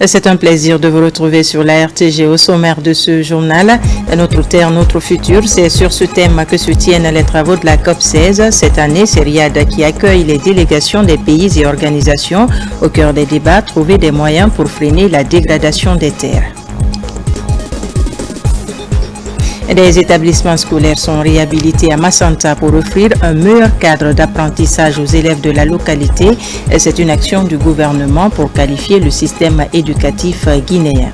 C'est un plaisir de vous retrouver sur la RTG. Au sommaire de ce journal, notre terre, notre futur. C'est sur ce thème que se tiennent les travaux de la COP16. Cette année, c'est Riyad qui accueille les délégations des pays et organisations. Au cœur des débats, trouver des moyens pour freiner la dégradation des terres. Des établissements scolaires sont réhabilités à Massanta pour offrir un meilleur cadre d'apprentissage aux élèves de la localité. C'est une action du gouvernement pour qualifier le système éducatif guinéen.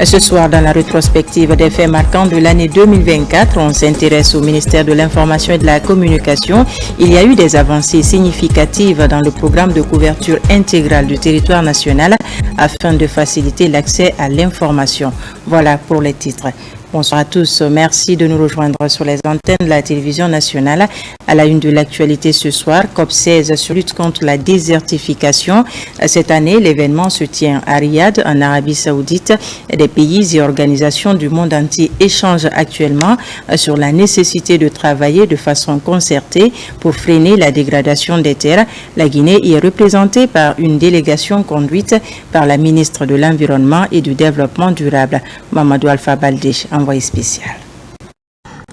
Ce soir, dans la rétrospective des faits marquants de l'année 2024, on s'intéresse au ministère de l'Information et de la Communication. Il y a eu des avancées significatives dans le programme de couverture intégrale du territoire national afin de faciliter l'accès à l'information. Voilà pour les titres. Bonsoir à tous. Merci de nous rejoindre sur les antennes de la télévision nationale. À la une de l'actualité ce soir, COP16 sur lutte contre la désertification. Cette année, l'événement se tient à Riyad, en Arabie Saoudite. Des pays et organisations du monde entier échangent actuellement sur la nécessité de travailler de façon concertée pour freiner la dégradation des terres. La Guinée y est représentée par une délégation conduite par la ministre de l'Environnement et du Développement durable, Mamadou Alpha Baldé. Envoyé spécial.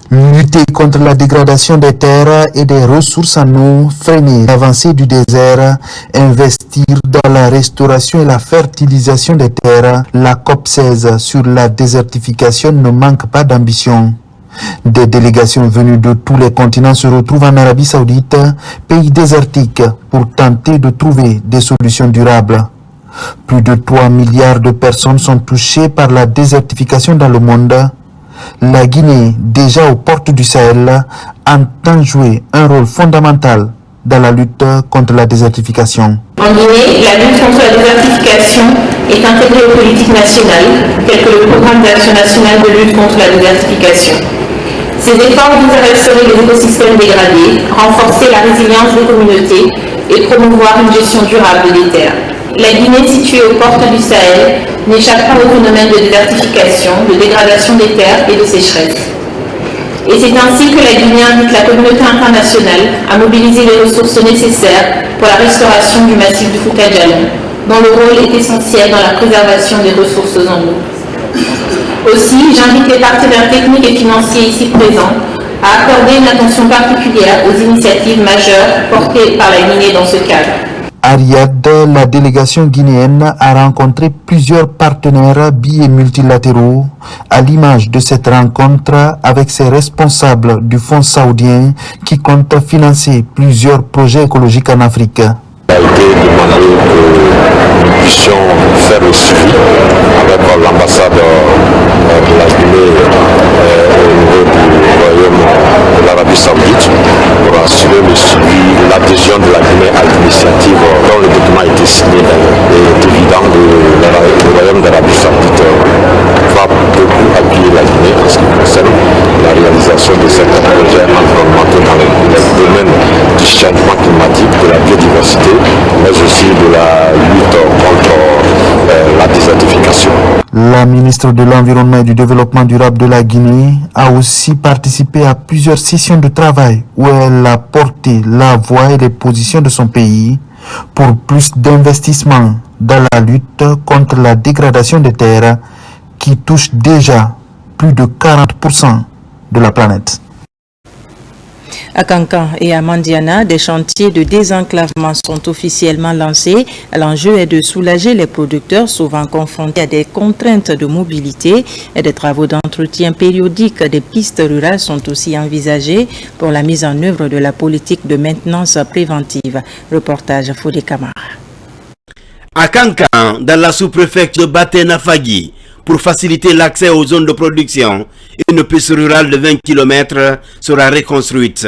Lutter contre la dégradation des terres et des ressources en eau, freiner l'avancée du désert, investir dans la restauration et la fertilisation des terres, la COP16 sur la désertification ne manque pas d'ambition. Des délégations venues de tous les continents se retrouvent en Arabie Saoudite, pays désertique, pour tenter de trouver des solutions durables. Plus de 3 milliards de personnes sont touchées par la désertification dans le monde. La Guinée, déjà aux portes du Sahel, entend jouer un rôle fondamental dans la lutte contre la désertification. En Guinée, la lutte contre la désertification est intégrée aux politiques nationales, telles que le Programme d'action nationale de lutte contre la désertification. Ces efforts visent à restaurer les écosystèmes dégradés, renforcer la résilience des communautés et promouvoir une gestion durable des terres. La Guinée, située aux portes du Sahel, n'échappe pas au phénomène de désertification, de dégradation des terres et de sécheresse. Et c'est ainsi que la Guinée invite la communauté internationale à mobiliser les ressources nécessaires pour la restauration du massif du Fouta Djallon, dont le rôle est essentiel dans la préservation des ressources en eau. Aussi, j'invite les partenaires techniques et financiers ici présents à accorder une attention particulière aux initiatives majeures portées par la Guinée dans ce cadre. À Riyad, la délégation guinéenne a rencontré plusieurs partenaires bi- et multilatéraux, à l'image de cette rencontre avec ses responsables du Fonds saoudien qui compte financer plusieurs projets écologiques en Afrique. Il a été demandé que nous puissions faire le suivi avec l'ambassade de la Guinée au niveau du Royaume de l'Arabie Saoudite pour assurer le suivi, l'adhésion de la Guinée à l'initiative dont le document a été signé. Et il est évident que le Royaume d'Arabie Saoudite va beaucoup appuyer la Guinée en ce qui concerne la réalisation de certains projets environnementaux dans le domaine du changement climatique, de la biodiversité, mais aussi de la lutte contre la désertification. La ministre de l'Environnement et du Développement durable de la Guinée a aussi participé à plusieurs sessions de travail où elle a porté la voix et les positions de son pays pour plus d'investissements dans la lutte contre la dégradation des terres qui touche déjà plus de 40% de la planète. À Kankan et à Mandiana, des chantiers de désenclavement sont officiellement lancés. L'enjeu est de soulager les producteurs souvent confrontés à des contraintes de mobilité et des travaux d'entretien périodiques des pistes rurales sont aussi envisagés pour la mise en œuvre de la politique de maintenance préventive. Reportage Fodé Kamara. À Kankan, dans la sous-préfecture de Baté-Nafagui, pour faciliter l'accès aux zones de production, une piste rurale de 20 km sera reconstruite.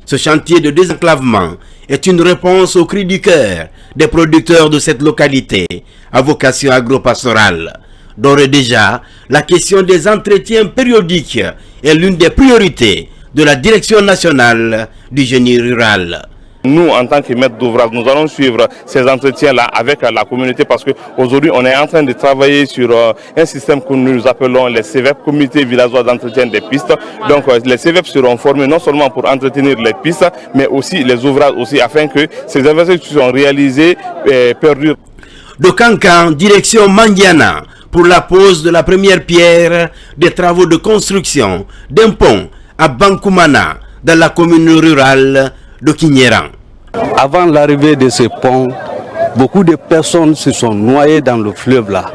Ce chantier de désenclavement est une réponse au cri du cœur des producteurs de cette localité à vocation agro-pastorale. D'ores et déjà, la question des entretiens périodiques est l'une des priorités de la Direction nationale du génie rural. Nous, en tant que maîtres d'ouvrage, nous allons suivre ces entretiens-là avec la communauté parce qu'aujourd'hui, on est en train de travailler sur un système que nous appelons les CVEP, Comités Villageois d'entretien des pistes. Donc, les CVEP seront formés non seulement pour entretenir les pistes, mais aussi les ouvrages aussi, afin que ces investissements qui sont réalisés perdurent. De Cancan, direction Mandiana, pour la pose de la première pierre des travaux de construction d'un pont à Bankoumana, dans la commune rurale de Kignéran. Avant l'arrivée de ce pont, beaucoup de personnes se sont noyées dans le fleuve là.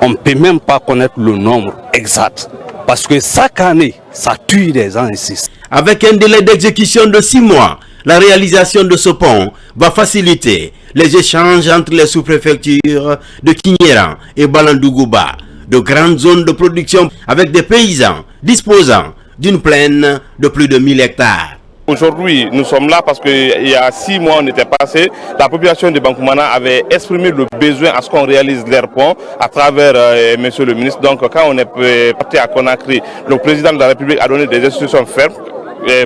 On ne peut même pas connaître le nombre exact. Parce que chaque année, ça tue des gens ici. Avec un délai d'exécution de 6 mois, la réalisation de ce pont va faciliter les échanges entre les sous-préfectures de Kignéran et Balandougouba, de grandes zones de production avec des paysans disposant d'une plaine de plus de 1000 hectares. Aujourd'hui, nous sommes là parce qu'il y a 6 mois, on était passé. La population de Bankoumana avait exprimé le besoin à ce qu'on réalise leur pont à travers monsieur le ministre. Donc, quand on est parti à Conakry, le président de la République a donné des instructions fermes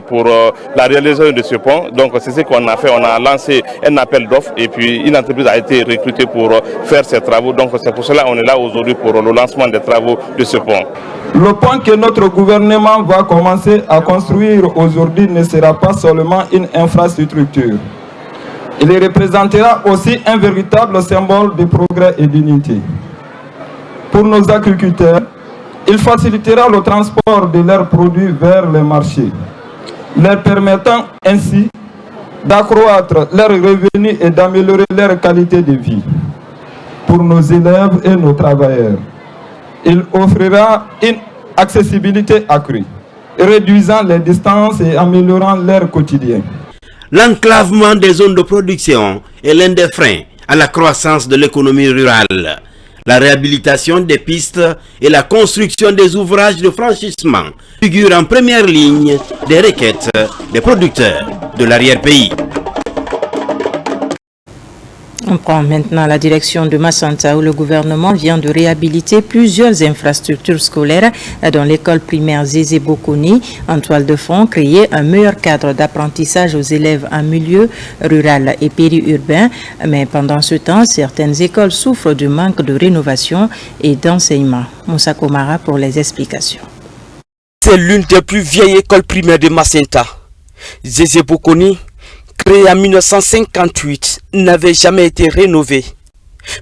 pour la réalisation de ce pont. Donc, c'est ce qu'on a fait. On a lancé un appel d'offres et puis une entreprise a été recrutée pour faire ces travaux. Donc, c'est pour cela qu'on est là aujourd'hui pour le lancement des travaux de ce pont. Le pont que notre gouvernement va commencer à construire aujourd'hui ne sera pas seulement une infrastructure. Il représentera aussi un véritable symbole de progrès et d'unité. Pour nos agriculteurs, il facilitera le transport de leurs produits vers les marchés, leur permettant ainsi d'accroître leurs revenus et d'améliorer leur qualité de vie. Pour nos élèves et nos travailleurs, il offrira une accessibilité accrue, réduisant les distances et améliorant leur quotidien. L'enclavement des zones de production est l'un des freins à la croissance de l'économie rurale. La réhabilitation des pistes et la construction des ouvrages de franchissement figurent en première ligne des requêtes des producteurs de l'arrière-pays. On prend maintenant la direction de Massanta où le gouvernement vient de réhabiliter plusieurs infrastructures scolaires dont l'école primaire Zézé Bokoni en toile de fond, créer un meilleur cadre d'apprentissage aux élèves en milieu rural et périurbain. Mais pendant ce temps, certaines écoles souffrent du manque de rénovation et d'enseignement. Moussa Komara pour les explications. C'est l'une des plus vieilles écoles primaires de Massanta. Zézé Bokoni, créée en 1958, n'avait jamais été rénovée.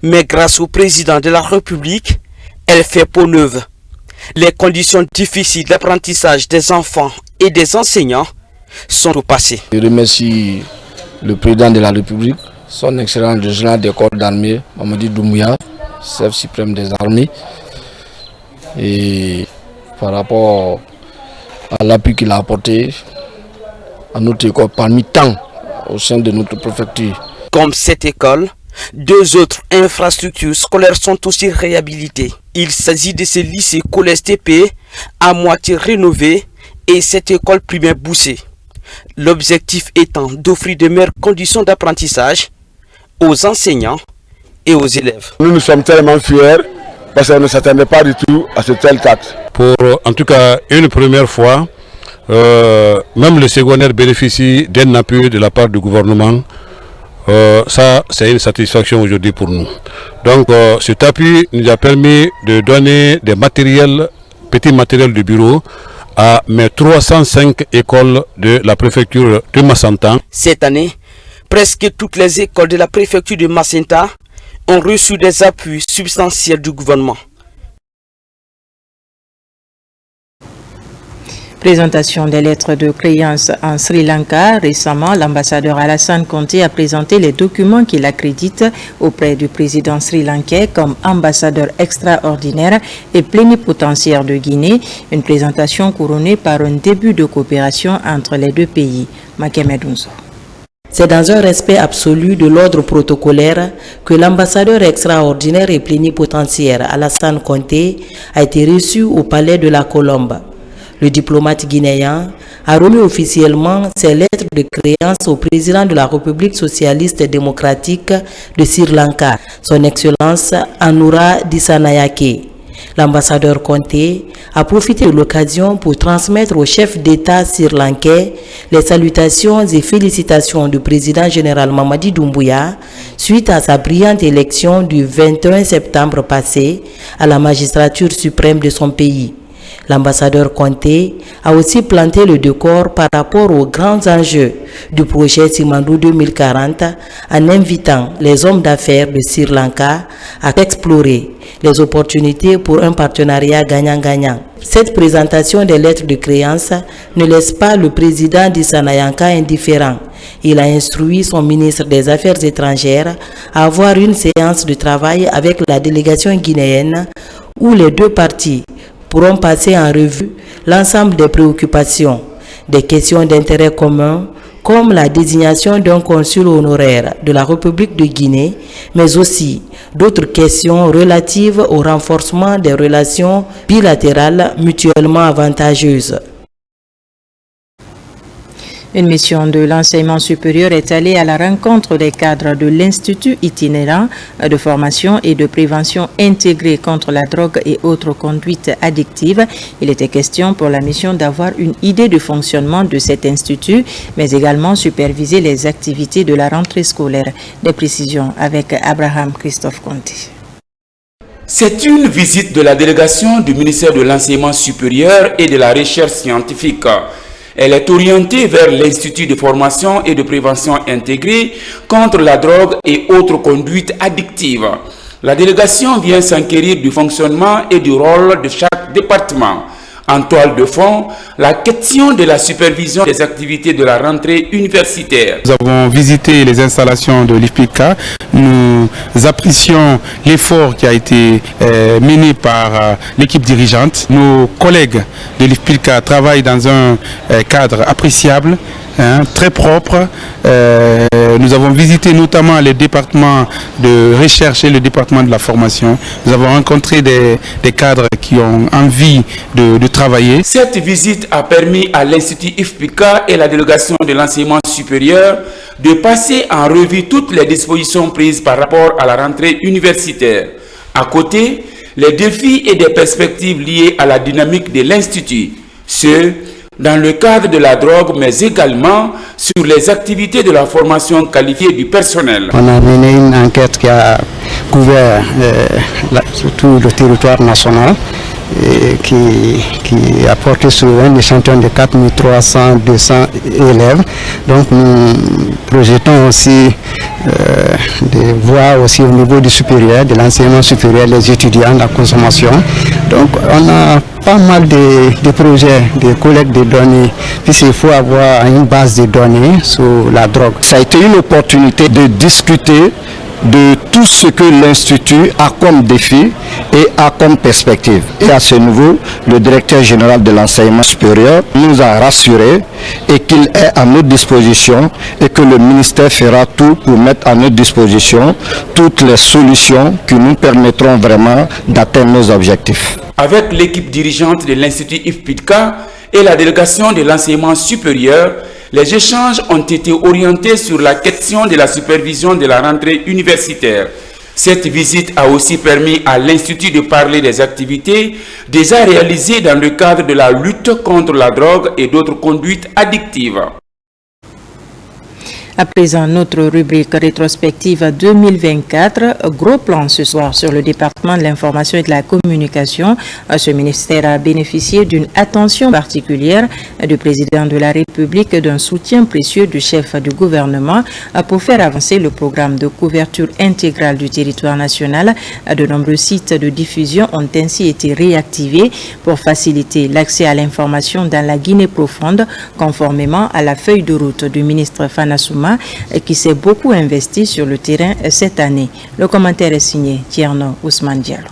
Mais grâce au président de la République, elle fait peau neuve. Les conditions difficiles d'apprentissage des enfants et des enseignants sont au passé. Je remercie le président de la République, son excellence le général des corps d'armée, Mamadi Doumbouya, chef suprême des armées, et par rapport à l'appui qu'il a apporté à notre école parmi tant au sein de notre préfecture. Comme cette école, 2 autres infrastructures scolaires sont aussi réhabilitées. Il s'agit de ce lycée collège TP à moitié rénové et cette école primaire Boussé. L'objectif étant d'offrir de meilleures conditions d'apprentissage aux enseignants et aux élèves. Nous sommes tellement fiers parce qu'on ne s'attendait pas du tout à ce tel acte. Pour en tout cas une première fois, même le secondaire bénéficie d'un appui de la part du gouvernement. Ça, c'est une satisfaction aujourd'hui pour nous. Donc, cet appui nous a permis de donner des matériels, petits matériels de bureau à mes 305 écoles de la préfecture de Massanta. Cette année, presque toutes les écoles de la préfecture de Massanta ont reçu des appuis substantiels du gouvernement. Présentation des lettres de créance en Sri Lanka. Récemment, l'ambassadeur Alassane Conté a présenté les documents qu'il accrédite auprès du président sri-lankais comme ambassadeur extraordinaire et plénipotentiaire de Guinée. Une présentation couronnée par un début de coopération entre les deux pays. Makemedunso. C'est dans un respect absolu de l'ordre protocolaire que l'ambassadeur extraordinaire et plénipotentiaire Alassane Conté a été reçu au palais de la Colombe. Le diplomate guinéen a remis officiellement ses lettres de créance au président de la République socialiste démocratique de Sri Lanka, son Excellence Anura Dissanayake. L'ambassadeur Conté a profité de l'occasion pour transmettre au chef d'État sri-lankais les salutations et félicitations du président général Mamadi Doumbouya suite à sa brillante élection du 21 septembre passé à la magistrature suprême de son pays. L'ambassadeur Conté a aussi planté le décor par rapport aux grands enjeux du projet Simandou 2040 en invitant les hommes d'affaires de Sri Lanka à explorer les opportunités pour un partenariat gagnant-gagnant. Cette présentation des lettres de créance ne laisse pas le président d'Issanayanka indifférent. Il a instruit son ministre des Affaires étrangères à avoir une séance de travail avec la délégation guinéenne où les deux parties pourront passer en revue l'ensemble des préoccupations, des questions d'intérêt commun, comme la désignation d'un consul honoraire de la République de Guinée, mais aussi d'autres questions relatives au renforcement des relations bilatérales mutuellement avantageuses. Une mission de l'enseignement supérieur est allée à la rencontre des cadres de l'Institut itinérant de formation et de prévention intégrée contre la drogue et autres conduites addictives. Il était question pour la mission d'avoir une idée du fonctionnement de cet institut, mais également superviser les activités de la rentrée scolaire. Des précisions avec Abraham Christophe Conté. C'est une visite de la délégation du ministère de l'Enseignement supérieur et de la Recherche scientifique. Elle est orientée vers l'Institut de formation et de prévention intégrée contre la drogue et autres conduites addictives. La délégation vient s'enquérir du fonctionnement et du rôle de chaque département. En toile de fond, la question de la supervision des activités de la rentrée universitaire. Nous avons visité les installations de l'IFPICA. Nous apprécions l'effort qui a été mené par l'équipe dirigeante. Nos collègues de l'IFPICA travaillent dans un cadre appréciable, très propre. Nous avons visité notamment les départements de recherche et le département de la formation. Nous avons rencontré des cadres qui ont envie de travailler. Cette visite a permis à l'Institut IFPICA et la délégation de l'enseignement supérieur de passer en revue toutes les dispositions prises par rapport à la rentrée universitaire. À côté, les défis et des perspectives liées à la dynamique de l'Institut. Ceux dans le cadre de la drogue, mais également sur les activités de la formation qualifiée du personnel. On a mené une enquête qui a couvert tout le territoire national et qui a porté sur un échantillon de 4300-200 élèves. Donc nous projetons aussi de voir aussi au niveau du supérieur, de l'enseignement supérieur, les étudiants, la consommation. Donc on a pas mal de projets de collecte de données, puisqu'il faut avoir une base de données sur la drogue. Ça a été une opportunité de discuter de tout ce que l'Institut a comme défi et a comme perspective. Et à ce niveau, le directeur général de l'enseignement supérieur nous a rassurés et qu'il est à notre disposition et que le ministère fera tout pour mettre à notre disposition toutes les solutions qui nous permettront vraiment d'atteindre nos objectifs. Avec l'équipe dirigeante de l'Institut IFPICA et la délégation de l'enseignement supérieur, les échanges ont été orientés sur la question de la supervision de la rentrée universitaire. Cette visite a aussi permis à l'Institut de parler des activités déjà réalisées dans le cadre de la lutte contre la drogue et d'autres conduites addictives. À présent, notre rubrique rétrospective 2024, gros plan ce soir sur le département de l'information et de la communication. Ce ministère a bénéficié d'une attention particulière du président de la République, d'un soutien précieux du chef du gouvernement pour faire avancer le programme de couverture intégrale du territoire national. De nombreux sites de diffusion ont ainsi été réactivés pour faciliter l'accès à l'information dans la Guinée profonde, conformément à la feuille de route du ministre Fana Souma, qui s'est beaucoup investi sur le terrain cette année. Le commentaire est signé Tierno Ousmane Diallo.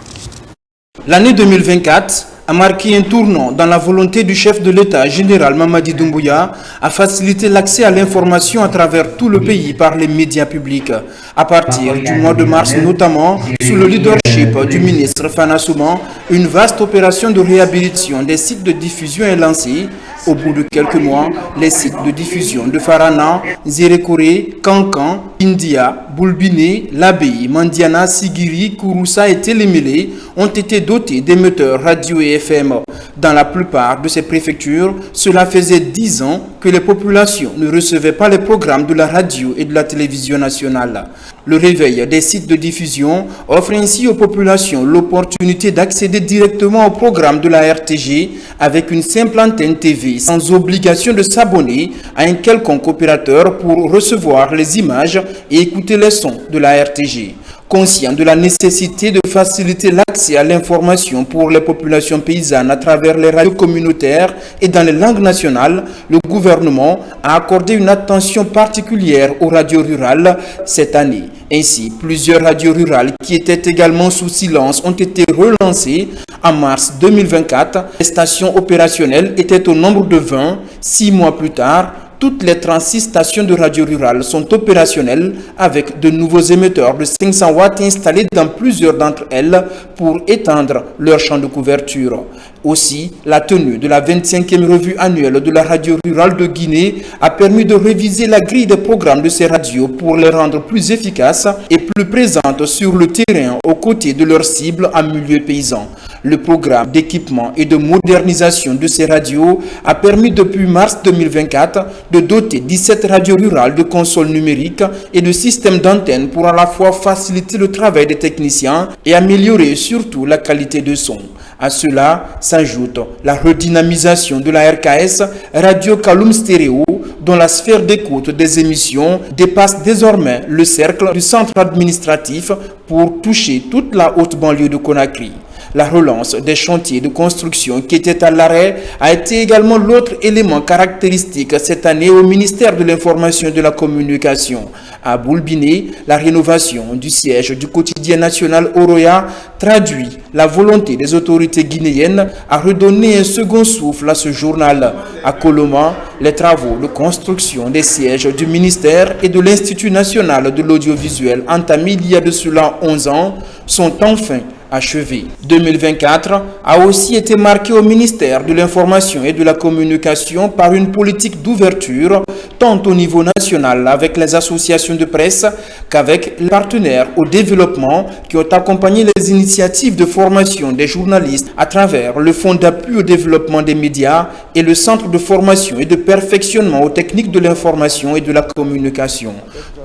L'année 2024 a marqué un tournant dans la volonté du chef de l'État, général Mamadi Doumbouya, à faciliter l'accès à l'information à travers tout le pays par les médias publics. À partir du mois de mars notamment, sous le leadership du ministre Fana Souman, une vaste opération de réhabilitation des sites de diffusion est lancée. Au bout de quelques mois, les sites de diffusion de Farana, Zérékoré, Kankan, India, Boulbiné, Labéi, Mandiana, Sigiri, Kouroussa et Télémélé ont été dotés d'émetteurs radio et FM. Dans la plupart de ces préfectures, cela faisait 10 ans que les populations ne recevaient pas les programmes de la radio et de la télévision nationale. Le réveil des sites de diffusion offre ainsi aux populations l'opportunité d'accéder directement au programme de la RTG avec une simple antenne TV, sans obligation de s'abonner à un quelconque opérateur pour recevoir les images et écouter les sons de la RTG. Conscient de la nécessité de faciliter l'accès à l'information pour les populations paysannes à travers les radios communautaires et dans les langues nationales, le gouvernement a accordé une attention particulière aux radios rurales cette année. Ainsi, plusieurs radios rurales qui étaient également sous silence ont été relancées. En mars 2024, les stations opérationnelles étaient au nombre de 20. 6 mois plus tard, toutes les 36 stations de radio rurales sont opérationnelles avec de nouveaux émetteurs de 500 watts installés dans plusieurs d'entre elles pour étendre leur champ de couverture. Aussi, la tenue de la 25e revue annuelle de la radio rurale de Guinée a permis de réviser la grille des programmes de ces radios pour les rendre plus efficaces et plus présentes sur le terrain aux côtés de leurs cibles en milieu paysan. Le programme d'équipement et de modernisation de ces radios a permis depuis mars 2024 de doter 17 radios rurales de consoles numériques et de systèmes d'antennes pour à la fois faciliter le travail des techniciens et améliorer surtout la qualité de son. À cela s'ajoute la redynamisation de la RKS Radio Kaloum Stéréo, dont la sphère d'écoute des émissions dépasse désormais le cercle du centre administratif pour toucher toute la haute banlieue de Conakry. La relance des chantiers de construction qui étaient à l'arrêt a été également l'autre élément caractéristique cette année au ministère de l'Information et de la Communication. À Boulbiné, la rénovation du siège du quotidien national Oroya traduit la volonté des autorités guinéennes à redonner un second souffle à ce journal. À Koloma, les travaux de construction des sièges du ministère et de l'Institut national de l'audiovisuel entamés il y a de cela 11 ans sont enfin achevé. 2024 a aussi été marqué au ministère de l'Information et de la Communication par une politique d'ouverture tant au niveau national avec les associations de presse qu'avec les partenaires au développement qui ont accompagné les initiatives de formation des journalistes à travers le Fonds d'appui au développement des médias et le Centre de formation et de perfectionnement aux techniques de l'information et de la communication.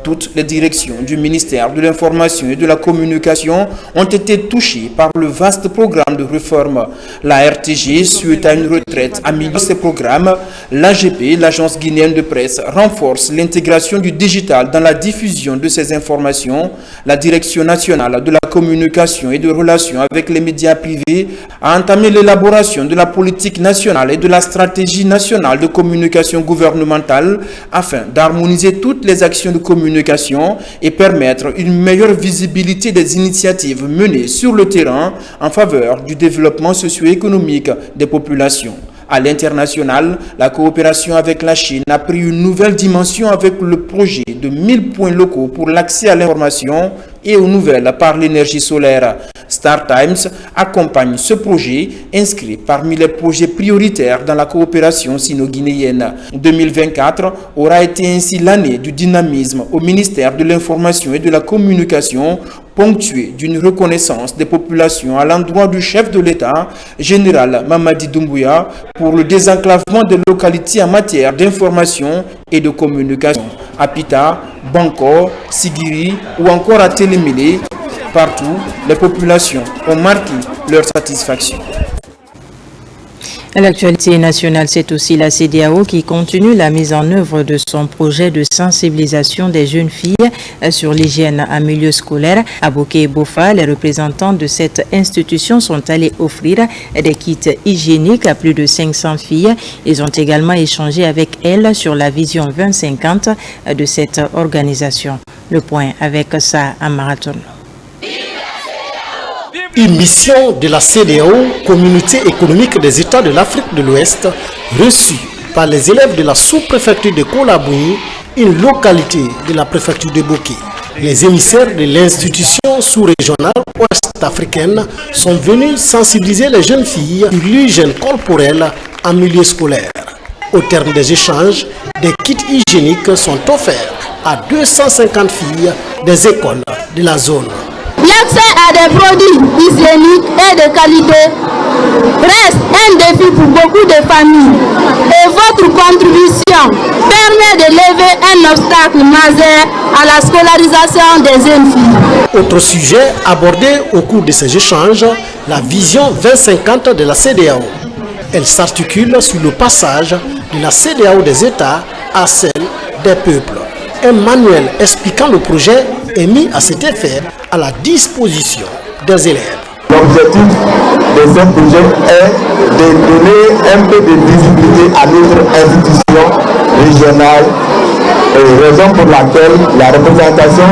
Toutes les directions du ministère de l'Information et de la Communication ont été touchées par le vaste programme de réforme. La RTG, suite à une retraite, améliore ses programmes. L'AGP, l'Agence guinéenne de presse, renforce l'intégration du digital dans la diffusion de ces informations. La Direction nationale de la communication et de relations avec les médias privés a entamé l'élaboration de la politique nationale et de la stratégie nationale de communication gouvernementale afin d'harmoniser toutes les actions de communication et permettre une meilleure visibilité des initiatives menées sur le terrain en faveur du développement socio-économique des populations. À l'international, la coopération avec la Chine a pris une nouvelle dimension avec le projet de 1000 points locaux pour l'accès à l'information et aux nouvelles par l'énergie solaire. Star Times accompagne ce projet inscrit parmi les projets prioritaires dans la coopération sino-guinéenne. 2024 aura été ainsi l'année du dynamisme au ministère de l'Information et de la Communication, ponctué d'une reconnaissance des populations à l'endroit du chef de l'État, général Mamadi Doumbouya, pour le désenclavement des localités en matière d'information et de communication. À Pita, Bankor, Sigiri ou encore à Télémélé, partout, les populations ont marqué leur satisfaction. L'actualité nationale, c'est aussi la CEDEAO qui continue la mise en œuvre de son projet de sensibilisation des jeunes filles sur l'hygiène en milieu scolaire. À Boké et Bofa, les représentants de cette institution sont allés offrir des kits hygiéniques à plus de 500 filles. Ils ont également échangé avec elles sur la vision 2050 de cette organisation. Le point avec ça à Marathon. Une mission de la CEDEAO, Communauté économique des États de l'Afrique de l'Ouest, reçue par les élèves de la sous-préfecture de Kolabouyi, une localité de la préfecture de Boké. Les émissaires de l'institution sous-régionale ouest-africaine sont venus sensibiliser les jeunes filles sur l'hygiène corporelle en milieu scolaire. Au terme des échanges, des kits hygiéniques sont offerts à 250 filles des écoles de la zone. L'accès à des produits hygiéniques et de qualité reste un défi pour beaucoup de familles et votre contribution permet de lever un obstacle majeur à la scolarisation des jeunes filles. Autre sujet abordé au cours de ces échanges, la vision 2050 de la CEDEAO. Elle s'articule sur le passage de la CEDEAO des États à celle des peuples. Un manuel expliquant le projet est mis à cet effet à la disposition des élèves. L'objectif de ce projet est de donner un peu de visibilité à notre institution régionale, raison pour laquelle la représentation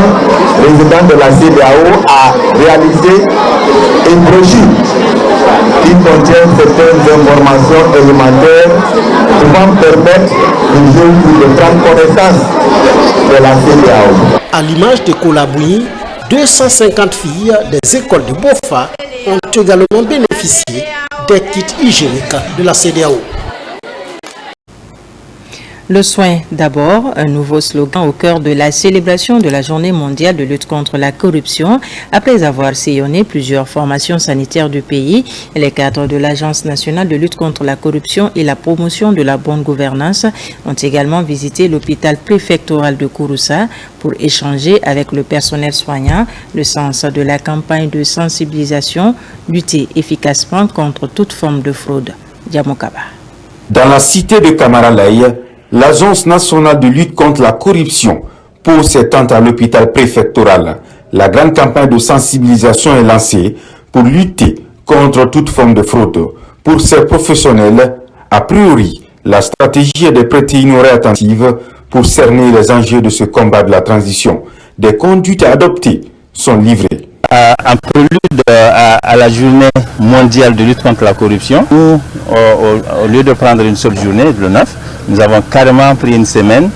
résidente de la CEDEAO a réalisé une brochure qui contient certaines informations élémentaires pouvant permettre aux jeunes de prendre connaissance de la CEDEAO. À l'image de Kolabouyi, 250 filles des écoles de Bofa ont également bénéficié des kits hygiéniques de la CEDEAO. Le soin d'abord, un nouveau slogan au cœur de la célébration de la Journée mondiale de lutte contre la corruption. Après avoir sillonné plusieurs formations sanitaires du pays, les cadres de l'Agence nationale de lutte contre la corruption et la promotion de la bonne gouvernance ont également visité l'hôpital préfectoral de Kouroussa pour échanger avec le personnel soignant le sens de la campagne de sensibilisation, lutter efficacement contre toute forme de fraude. Diamokaba. Dans la cité de Kamaralaï, l'Agence nationale de lutte contre la corruption pose ses tentes à l'hôpital préfectoral. La grande campagne de sensibilisation est lancée pour lutter contre toute forme de fraude. Pour ces professionnels, a priori, la stratégie est de prêter une oreille attentive pour cerner les enjeux de ce combat de la transition. Des conduites à adopter sont livrées. En prélude à la journée mondiale de lutte contre la corruption, nous, au lieu de prendre une seule journée, le 9, nous avons carrément pris une semaine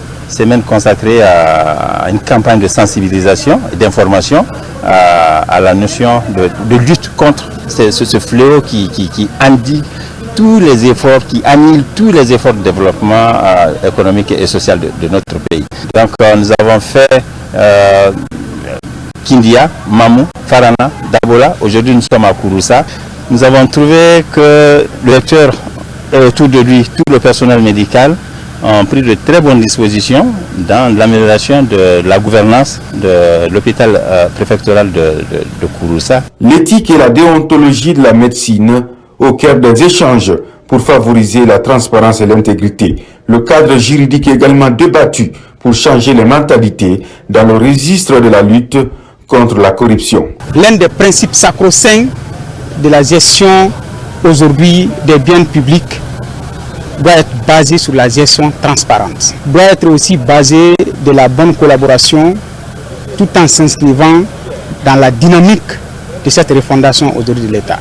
consacrée à une campagne de sensibilisation et d'information à la notion de lutte contre ce fléau qui endie tous les efforts, qui annule tous les efforts de développement économique et social de notre pays. Donc nous avons fait Kindia, Mamou, Farana, Dabola. Aujourd'hui, nous sommes à Kouroussa. Nous avons trouvé que le lecteur et autour de lui, tout le personnel médical ont pris de très bonnes dispositions dans l'amélioration de la gouvernance de l'hôpital préfectoral de Kouroussa. L'éthique et la déontologie de la médecine au cœur des échanges pour favoriser la transparence et l'intégrité. Le cadre juridique est également débattu pour changer les mentalités dans le registre de la lutte contre la corruption. L'un des principes sacro-saints de la gestion aujourd'hui des biens publics doit être basé sur la gestion transparente. Doit être aussi basé de la bonne collaboration tout en s'inscrivant dans la dynamique de cette refondation aujourd'hui de l'État.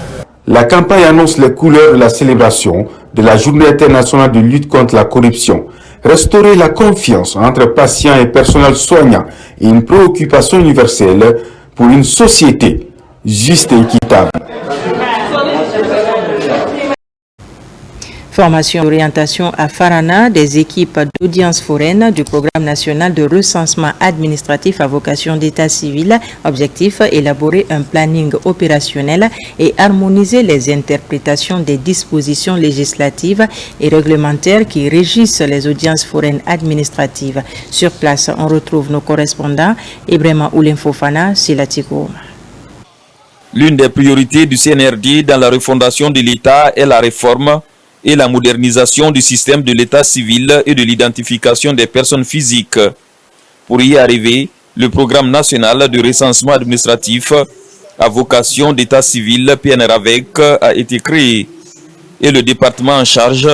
La campagne annonce les couleurs de la célébration de la Journée internationale de lutte contre la corruption. Restaurer la confiance entre patients et personnel soignant est une préoccupation universelle pour une société juste et équitable. Formation et orientation à Farana des équipes d'audience foraine du programme national de recensement administratif à vocation d'état civil. Objectif, élaborer un planning opérationnel et harmoniser les interprétations des dispositions législatives et réglementaires qui régissent les audiences foraines administratives. Sur place, on retrouve nos correspondants Ibrahima Oulim-Fofana, Silatiko. L'une des priorités du CNRD dans la refondation de l'État est la réforme et la modernisation du système de l'état civil et de l'identification des personnes physiques. Pour y arriver, le programme national de recensement administratif à vocation d'état civil PNRAVEC a été créé et le département en charge,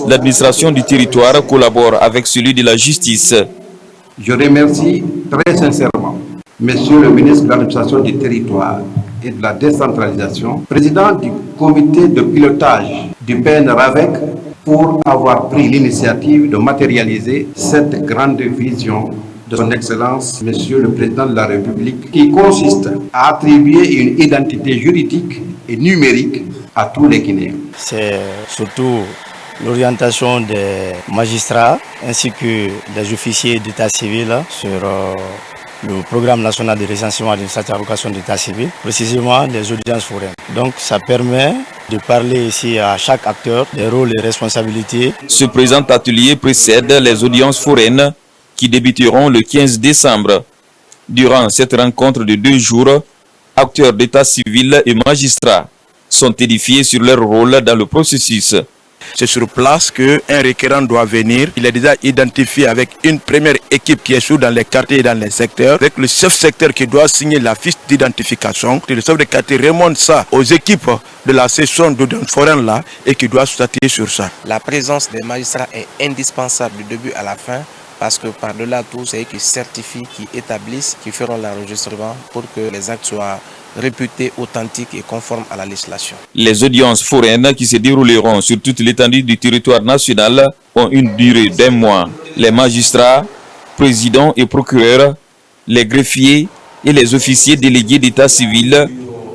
l'administration du territoire, collabore avec celui de la justice. Je remercie très sincèrement Monsieur le ministre de l'administration du territoire et de la décentralisation, président du comité de pilotage du PNRAVEC, pour avoir pris l'initiative de matérialiser cette grande vision de son Excellence, Monsieur le Président de la République, qui consiste à attribuer une identité juridique et numérique à tous les Guinéens. C'est surtout l'orientation des magistrats ainsi que des officiers d'état civil sur le programme national de recensement administratif d'allocation d'état civil, précisément les audiences foraines. Donc ça permet de parler ici à chaque acteur des rôles et responsabilités. Ce présent atelier précède les audiences foraines qui débuteront le 15 décembre. Durant cette rencontre de 2 jours, acteurs d'état civil et magistrats sont édifiés sur leur rôle dans le processus. C'est sur place qu'un requérant doit venir. Il est déjà identifié avec une première équipe qui est sur dans les quartiers et dans les secteurs, avec le chef secteur qui doit signer la fiche d'identification. Le chef de quartier remonte ça aux équipes de la session d'audience foraine là et qui doit statuer sur ça. La présence des magistrats est indispensable du début à la fin parce que par-delà tout, c'est eux qui certifient, qui établissent, qui feront l'enregistrement pour que les actes soient réputés authentiques et conformes à la législation. Les audiences foraines qui se dérouleront sur toute l'étendue du territoire national ont une durée d'1 mois. Les magistrats, présidents et procureurs, les greffiers et les officiers délégués d'état civil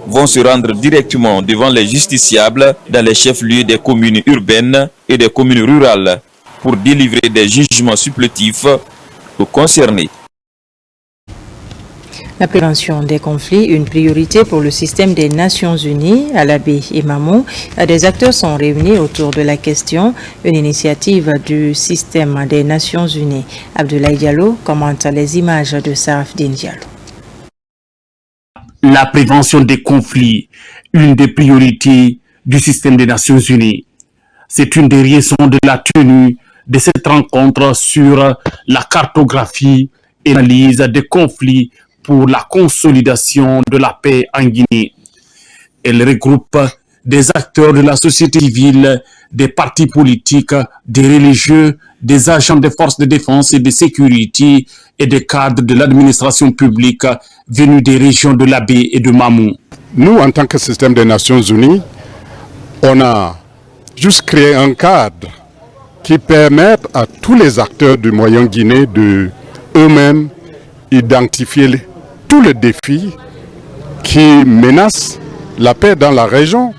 vont se rendre directement devant les justiciables dans les chefs-lieux des communes urbaines et des communes rurales pour délivrer des jugements supplétifs aux concernés. La prévention des conflits, une priorité pour le système des Nations Unies. À la baie et Mamou, des acteurs sont réunis autour de la question, une initiative du système des Nations Unies. Abdoulaye Diallo commente les images de Sarafdine Diallo. La prévention des conflits, une des priorités du système des Nations Unies. C'est une des raisons de la tenue de cette rencontre sur la cartographie et l'analyse des conflits pour la consolidation de la paix en Guinée. Elle regroupe des acteurs de la société civile, des partis politiques, des religieux, des agents des forces de défense et de sécurité et des cadres de l'administration publique venus des régions de la baie et de Mamou. Nous, en tant que système des Nations Unies, on a juste créé un cadre qui permet à tous les acteurs du Moyen Guinée de eux-mêmes identifier tous les défis qui menacent la paix dans la région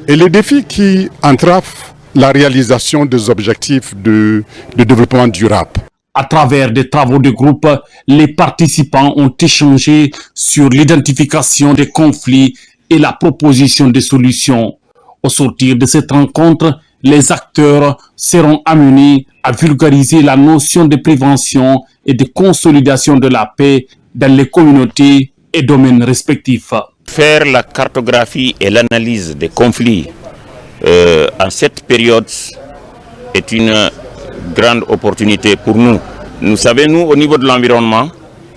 et les défis qui entravent la réalisation des objectifs de développement durable. À travers des travaux de groupe, les participants ont échangé sur l'identification des conflits et la proposition de solutions. Au sortir de cette rencontre, les acteurs seront amenés à vulgariser la notion de prévention et de consolidation de la paix dans les communautés et domaines respectifs. Faire la cartographie et l'analyse des conflits en cette période est une grande opportunité pour nous. Nous savons, nous, au niveau de l'environnement,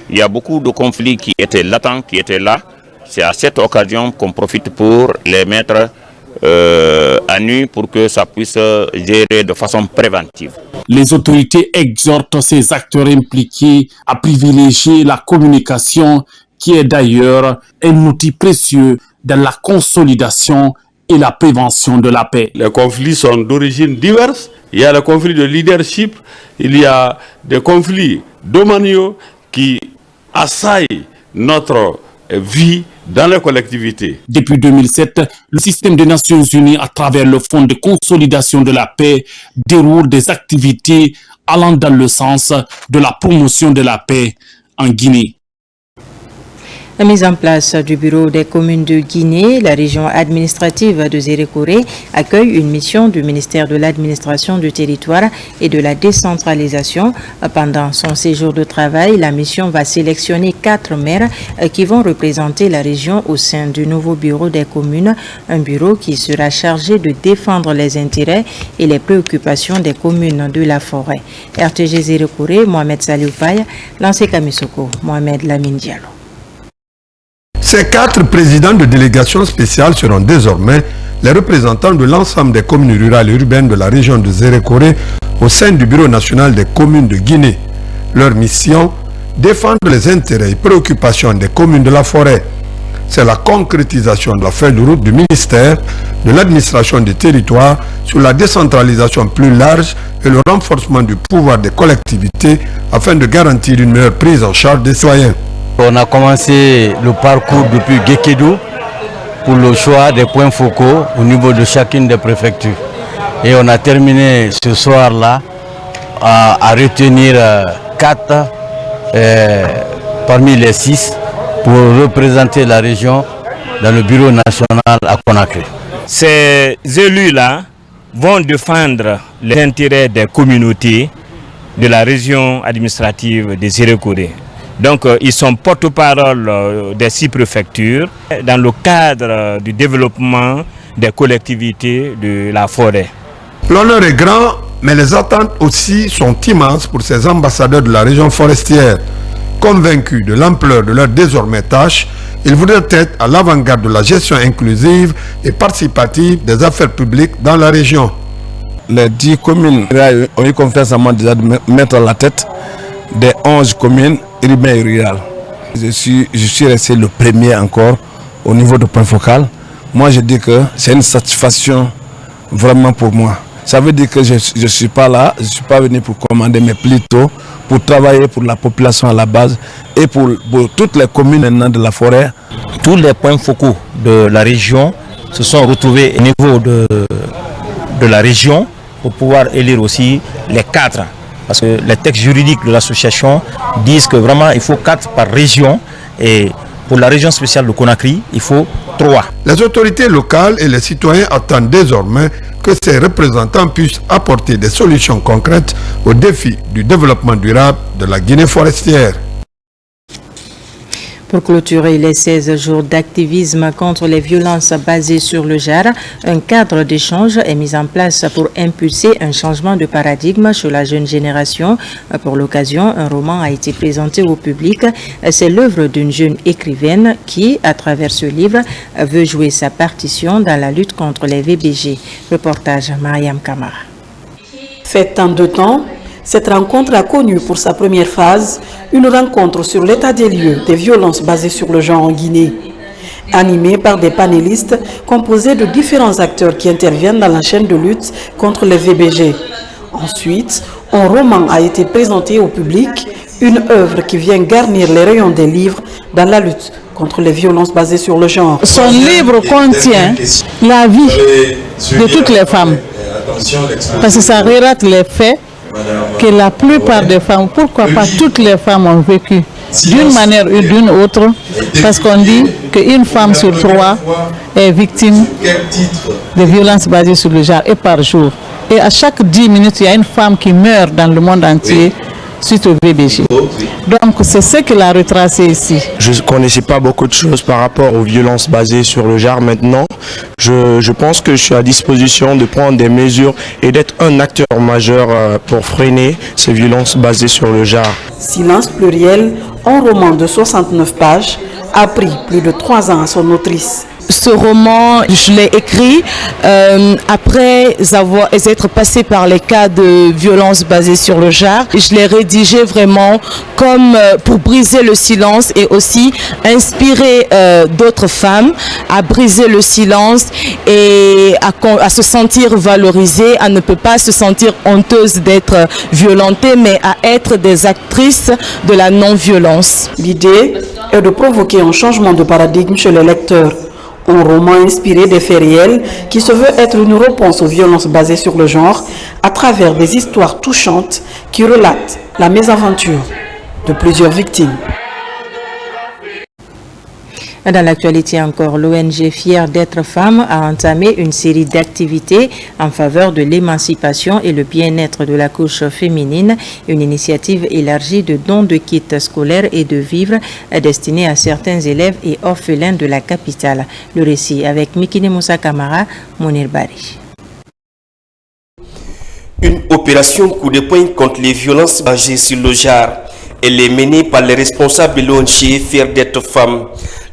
il y a beaucoup de conflits qui étaient latents, qui étaient là. C'est à cette occasion qu'on profite pour les mettre à nu pour que ça puisse gérer de façon préventive. Les autorités exhortent ces acteurs impliqués à privilégier la communication qui est d'ailleurs un outil précieux dans la consolidation et la prévention de la paix. Les conflits sont d'origine diverses. Il y a le conflit de leadership, il y a des conflits domaniaux qui assaillent notre vie dans les collectivités. Depuis 2007, le système des Nations Unies, à travers le Fonds de consolidation de la paix, déroule des activités allant dans le sens de la promotion de la paix en Guinée. La mise en place du bureau des communes de Guinée, la région administrative de Zérékoré accueille une mission du ministère de l'administration du territoire et de la décentralisation. Pendant son séjour de travail, la mission va sélectionner 4 maires qui vont représenter la région au sein du nouveau bureau des communes, un bureau qui sera chargé de défendre les intérêts et les préoccupations des communes de la forêt. RTG Zérékoré, Mohamed Salioupaye, Lancé Kamisoko, Mohamed Lamine Diallo. Ces 4 présidents de délégation spéciale seront désormais les représentants de l'ensemble des communes rurales et urbaines de la région de Zérékoré au sein du Bureau national des communes de Guinée. Leur mission, défendre les intérêts et préoccupations des communes de la forêt. c'est la concrétisation de la feuille de route du ministère de l'administration des territoires sur la décentralisation plus large et le renforcement du pouvoir des collectivités afin de garantir une meilleure prise en charge des citoyens. On a commencé le parcours depuis Gekedo pour le choix des points focaux au niveau de chacune des préfectures. Et on a terminé ce soir-là à retenir 4 parmi les 6 pour représenter la région dans le bureau national à Conakry. Ces élus-là vont défendre les intérêts des communautés de la région administrative des Zérekoré. Donc ils sont porte-parole des 6 préfectures dans le cadre du développement des collectivités de la forêt. L'honneur est grand, mais les attentes aussi sont immenses pour ces ambassadeurs de la région forestière. Convaincus de l'ampleur de leur désormais tâche, ils voudraient être à l'avant-garde de la gestion inclusive et participative des affaires publiques dans la région. Les 10 communes ont eu confiance en moi déjà de mettre à la tête des 11 communes urbaines et rurales. Je suis resté le premier encore au niveau de point focal. Moi je dis que c'est une satisfaction vraiment pour moi. Ça veut dire que je ne suis pas là, je ne suis pas venu pour commander, mais plutôt pour travailler pour la population à la base et pour toutes les communes maintenant de la forêt. Tous les points focaux de la région se sont retrouvés au niveau de la région pour pouvoir élire aussi les 4. Parce que les textes juridiques de l'association disent que vraiment il faut 4 par région et pour la région spéciale de Conakry, il faut 3. Les autorités locales et les citoyens attendent désormais que ces représentants puissent apporter des solutions concrètes aux défis du développement durable de la Guinée forestière. Pour clôturer les 16 jours d'activisme contre les violences basées sur le genre, un cadre d'échange est mis en place pour impulser un changement de paradigme chez la jeune génération. Pour l'occasion, un roman a été présenté au public. C'est l'œuvre d'une jeune écrivaine qui, à travers ce livre, veut jouer sa partition dans la lutte contre les VBG. Reportage Mariam Kamara. Faite en 2 temps, cette rencontre a connu pour sa première phase une rencontre sur l'état des lieux des violences basées sur le genre en Guinée. Animée par des panélistes composés de différents acteurs qui interviennent dans la chaîne de lutte contre les VBG. Ensuite, un roman a été présenté au public, une œuvre qui vient garnir les rayons des livres dans la lutte contre les violences basées sur le genre. Son livre contient la vie de toutes les femmes, parce que ça relate les faits que la plupart des femmes, pourquoi pas toutes les femmes ont vécu d'une manière ou d'une autre, parce qu'on dit qu'une femme sur 3 est victime de violences basées sur le genre et par jour. Et à chaque 10 minutes, il y a une femme qui meurt dans le monde entier suite au VBG. Donc c'est ce qu'il a retracé ici. Je ne connaissais pas beaucoup de choses par rapport aux violences basées sur le genre. Maintenant, je pense que je suis à disposition de prendre des mesures et d'être un acteur majeur pour freiner ces violences basées sur le genre. Silence pluriel, un roman de 69 pages, a pris plus de 3 ans à son autrice. Ce roman, je l'ai écrit après être passé par les cas de violences basées sur le genre. Je l'ai rédigé vraiment comme pour briser le silence et aussi inspirer d'autres femmes à briser le silence et à se sentir valorisées, à ne pas se sentir honteuse d'être violentée, mais à être des actrices de la non-violence. L'idée est de provoquer un changement de paradigme chez les lecteurs. Un roman inspiré des faits réels qui se veut être une réponse aux violences basées sur le genre à travers des histoires touchantes qui relatent la mésaventure de plusieurs victimes. Dans l'actualité encore, l'ONG Fière d'être femme a entamé une série d'activités en faveur de l'émancipation et le bien-être de la couche féminine, une initiative élargie de dons de kits scolaires et de vivres destinés à certains élèves et orphelins de la capitale. Le récit avec Mikine Moussa Kamara, Mounir Bari. Une opération coup de poing contre les violences basées sur le genre. Elle est menée par les responsables de l'ONG Fière d'être femme.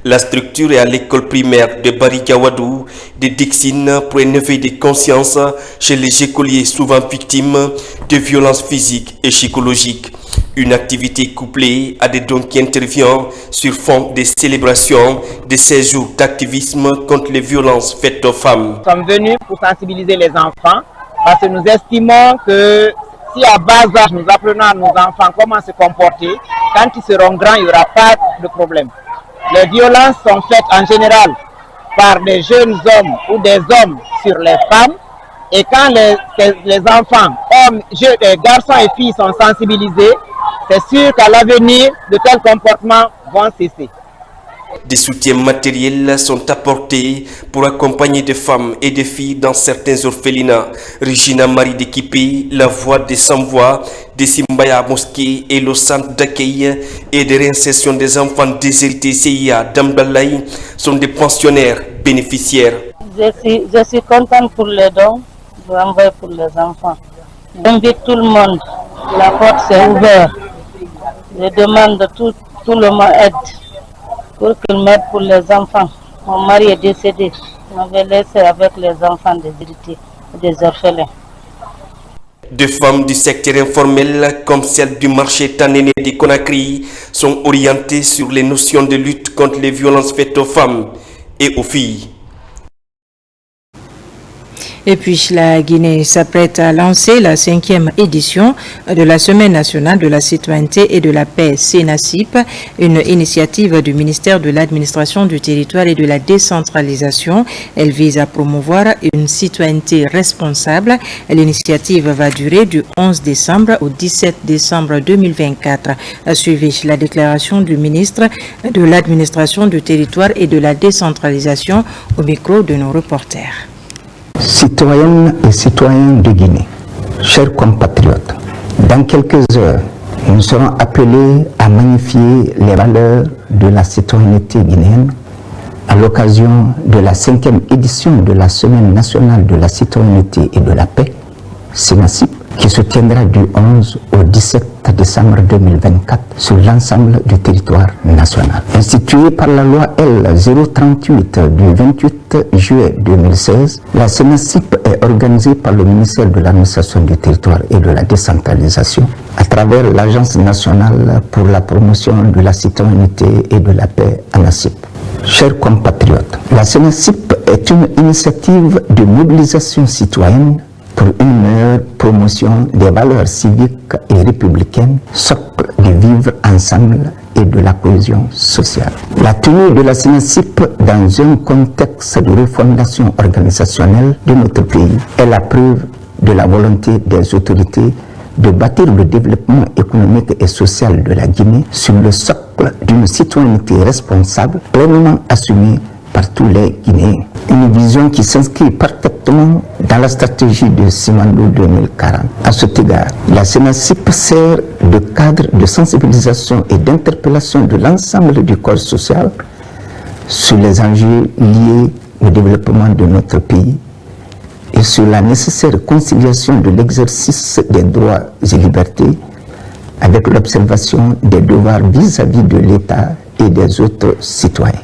La structure est à l'école primaire de Barigawadou de Dixine pour un éveil de conscience chez les écoliers souvent victimes de violences physiques et psychologiques. Une activité couplée à des dons qui interviennent sur fond des célébrations de ces jours d'activisme contre les violences faites aux femmes. Nous sommes venus pour sensibiliser les enfants parce que nous estimons que si à bas âge nous apprenons à nos enfants comment se comporter, quand ils seront grands, il n'y aura pas de problème. Les violences sont faites en général par des jeunes hommes ou des hommes sur les femmes. Et quand les enfants, hommes, garçons et filles sont sensibilisés, c'est sûr qu'à l'avenir, de tels comportements vont cesser. Des soutiens matériels sont apportés pour accompagner des femmes et des filles dans certains orphelinats. Regina Marie d'Équipé, la voix des sans-voix, des Simbaya Mosquée et le centre d'accueil et de réinsertion des enfants déshérités CIA d'Amdalaï sont des pensionnaires bénéficiaires. Je suis contente pour les dons. Je envoie pour les enfants. J'invite tout le monde. La porte s'est ouverte. Je demande tout le monde aide pour qu'il m'aide pour les enfants. Mon mari est décédé. Je m'avais laissé avec les enfants des hérités, des orphelins. Des femmes du secteur informel comme celle du marché Tanéné de Conakry sont orientées sur les notions de lutte contre les violences faites aux femmes et aux filles. Et puis la Guinée s'apprête à lancer la 5e édition de la Semaine nationale de la citoyenneté et de la paix CNACIP, une initiative du ministère de l'administration du territoire et de la décentralisation. Elle vise à promouvoir une citoyenneté responsable. L'initiative va durer du 11 décembre au 17 décembre 2024. Suivez la déclaration du ministre de l'administration du territoire et de la décentralisation au micro de nos reporters. Citoyennes et citoyens de Guinée, chers compatriotes, dans quelques heures, nous serons appelés à magnifier les valeurs de la citoyenneté guinéenne à l'occasion de la 5e édition de la Semaine nationale de la citoyenneté et de la paix, CNACIP, qui se tiendra du 11 au 17 décembre 2024 sur l'ensemble du territoire national. Instituée par la loi L 038 du 28 juillet 2016, la CNACIP est organisée par le ministère de l'administration du territoire et de la décentralisation à travers l'Agence nationale pour la promotion de la citoyenneté et de la paix, ANACIP. Chers compatriotes, la CNACIP est une initiative de mobilisation citoyenne pour une meilleure promotion des valeurs civiques et républicaines, socle de vivre ensemble et de la cohésion sociale. La tenue de la CNACIP dans un contexte de refondation organisationnelle de notre pays est la preuve de la volonté des autorités de bâtir le développement économique et social de la Guinée sur le socle d'une citoyenneté responsable, pleinement assumée par tous les Guinéens. Une vision qui s'inscrit parfaitement dans la stratégie de Simandou 2040. À cet égard, la CNACIP sert de cadre de sensibilisation et d'interpellation de l'ensemble du corps social sur les enjeux liés au développement de notre pays et sur la nécessaire conciliation de l'exercice des droits et libertés avec l'observation des devoirs vis-à-vis de l'État et des autres citoyens.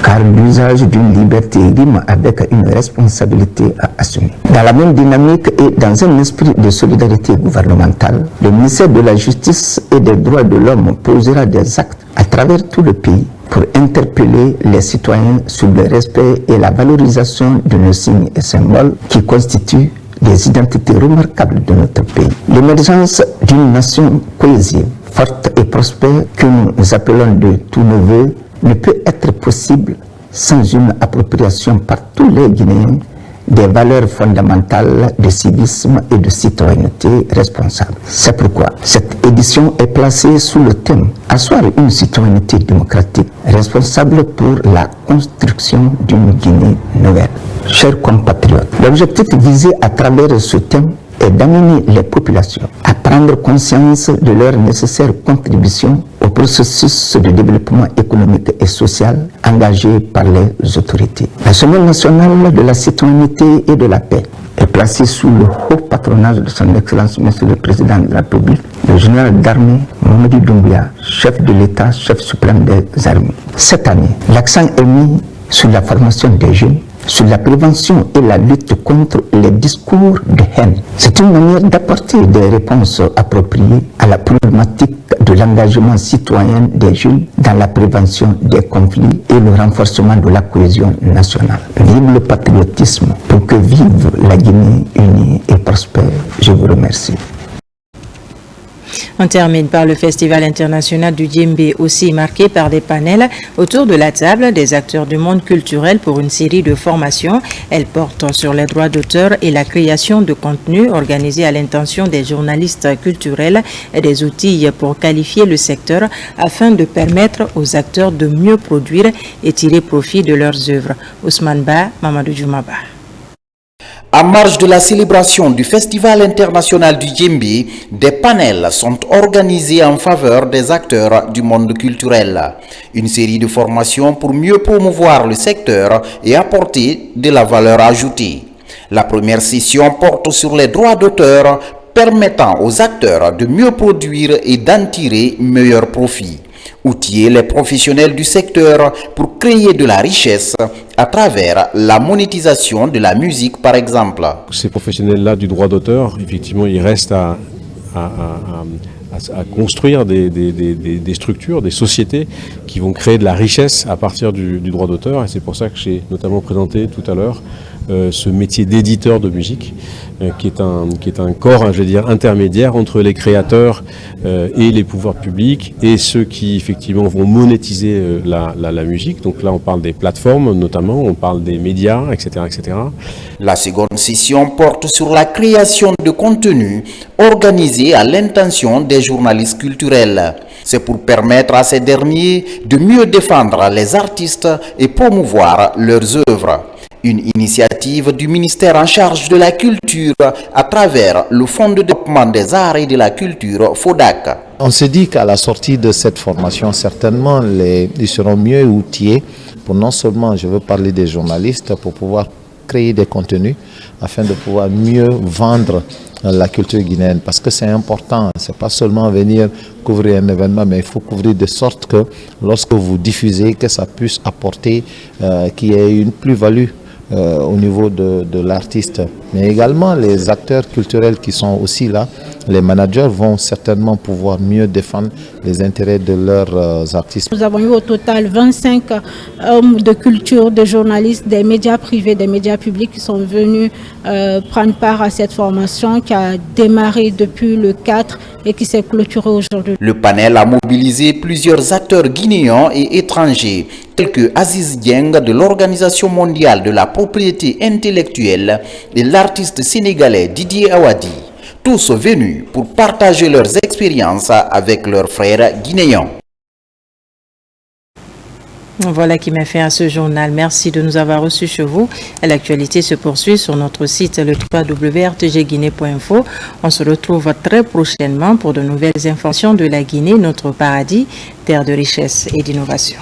Car l'usage d'une liberté rime avec une responsabilité à assumer. Dans la même dynamique et dans un esprit de solidarité gouvernementale, le ministère de la Justice et des Droits de l'Homme posera des actes à travers tout le pays pour interpeller les citoyens sur le respect et la valorisation de nos signes et symboles qui constituent des identités remarquables de notre pays. L'émergence d'une nation cohésive, forte et prospère que nous appelons de tous nos voeux ne peut être possible sans une appropriation par tous les Guinéens des valeurs fondamentales de civisme et de citoyenneté responsable. C'est pourquoi cette édition est placée sous le thème « Asseoir une citoyenneté démocratique responsable pour la construction d'une Guinée nouvelle ». Chers compatriotes, l'objectif visé à travers ce thème est d'amener les populations à prendre conscience de leur nécessaire contribution au processus de développement économique et social engagé par les autorités. La Semaine nationale de la citoyenneté et de la paix est placée sous le haut patronage de son Excellence Monsieur le Président de la République, le général d'armée Mamadi Doumbouya, chef de l'État, chef suprême des armées. Cette année, l'accent est mis sur la formation des jeunes, sur la prévention et la lutte contre les discours de haine. C'est une manière d'apporter des réponses appropriées à la problématique de l'engagement citoyen des jeunes dans la prévention des conflits et le renforcement de la cohésion nationale. Vive le patriotisme pour que vive la Guinée unie et prospère. Je vous remercie. On termine par le Festival international du Djembé, aussi marqué par des panels autour de la table des acteurs du monde culturel pour une série de formations. Elle porte sur les droits d'auteur et la création de contenu organisé à l'intention des journalistes culturels et des outils pour qualifier le secteur afin de permettre aux acteurs de mieux produire et tirer profit de leurs œuvres. Ousmane Ba, Mamadou Djoumaba. En marge de la célébration du Festival international du Djembé, des panels sont organisés en faveur des acteurs du monde culturel. Une série de formations pour mieux promouvoir le secteur et apporter de la valeur ajoutée. La première session porte sur les droits d'auteur permettant aux acteurs de mieux produire et d'en tirer meilleur profit. Outiller les professionnels du secteur pour créer de la richesse à travers la monétisation de la musique par exemple. Ces professionnels-là du droit d'auteur, effectivement, ils restent à construire des structures, des sociétés qui vont créer de la richesse à partir du droit d'auteur. Et c'est pour ça que j'ai notamment présenté tout à l'heure ce métier d'éditeur de musique, qui est un corps, je veux dire, intermédiaire entre les créateurs et les pouvoirs publics et ceux qui effectivement vont monétiser la musique. Donc là on parle des plateformes notamment, on parle des médias, etc., etc. La seconde session porte sur la création de contenu organisé à l'intention des journalistes culturels. C'est pour permettre à ces derniers de mieux défendre les artistes et promouvoir leurs œuvres. Une initiative du ministère en charge de la culture à travers le Fonds de développement des arts et de la culture, FODAC. On se dit qu'à la sortie de cette formation, certainement, ils seront mieux outillés pour non seulement, je veux parler des journalistes, pour pouvoir créer des contenus afin de pouvoir mieux vendre la culture guinéenne, parce que c'est important, c'est pas seulement venir couvrir un événement, mais il faut couvrir de sorte que lorsque vous diffusez, que ça puisse apporter, qu'il y ait une plus-value au niveau de l'artiste. Mais également les acteurs culturels qui sont aussi là, les managers vont certainement pouvoir mieux défendre les intérêts de leurs artistes. Nous avons eu au total 25 hommes de culture, des journalistes, des médias privés, des médias publics qui sont venus prendre part à cette formation qui a démarré depuis le 4 et qui s'est clôturée aujourd'hui. Le panel a mobilisé plusieurs acteurs guinéens et étrangers, tels que Aziz Dieng de l'Organisation mondiale de la propriété intellectuelle et l'artiste sénégalais Didier Awadi. Tous venus pour partager leurs expériences avec leurs frères guinéens. Voilà qui met fin à ce journal. Merci de nous avoir reçus chez vous. L'actualité se poursuit sur notre site le www.rtgguinée.info. On se retrouve très prochainement pour de nouvelles informations de la Guinée, notre paradis, terre de richesse et d'innovation.